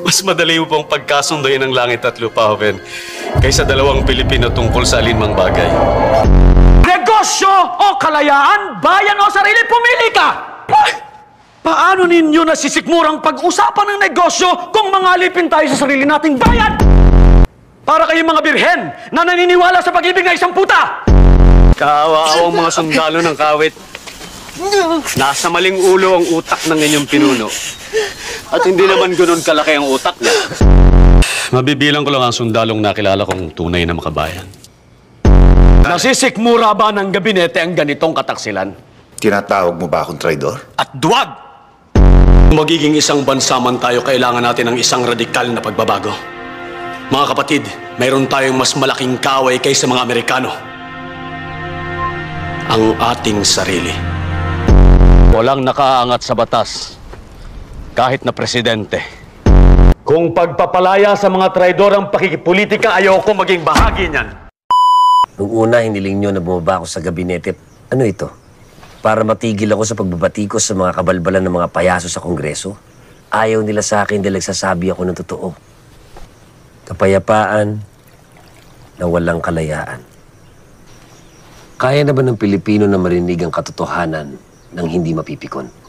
Mas madali upang pagkasundoyin ng langit at lupa, Hoven, kaysa dalawang Pilipino tungkol sa alinmang bagay. Negosyo o kalayaan, bayan o sarili, pumili ka! Paano ninyo nasisikmurang pag-usapan ng negosyo kung mangalipin tayo sa sarili nating bayan? Para kayong mga birhen na naniniwala sa pag-ibig na isang puta! Kaawa-awang mga sundalo ng kawit. Nasa maling ulo ang utak ng inyong pinuno. At hindi naman ganoon kalaki ang utak niya. Mabibilang ko lang ang sundalong nakilala kong tunay na makabayan. Nasisikmura ba ng gabinete ang ganitong kataksilan? Tinatawag mo ba akong traidor? At duwag! Magiging isang bansa man tayo, kailangan natin ng isang radikal na pagbabago. Mga kapatid, mayroon tayong mas malaking kaaway kaysa mga Amerikano. Ang ating sarili. Walang nakaangat sa batas, kahit na presidente. Kung pagpapalaya sa mga traidor ang pakikipolitika, ayoko maging bahagi niyan. Nung una, hiniling nyo na bumaba ako sa gabinete. Ano ito? Para matigil ako sa pagbabatikos sa mga kabalbalan ng mga payaso sa Kongreso? Ayaw nila sa akin dahil nagsasabi ako ng totoo. Kapayapaan na walang kalayaan. Kaya na ba ng Pilipino na marinig ang katotohanan ng hindi mapipikon?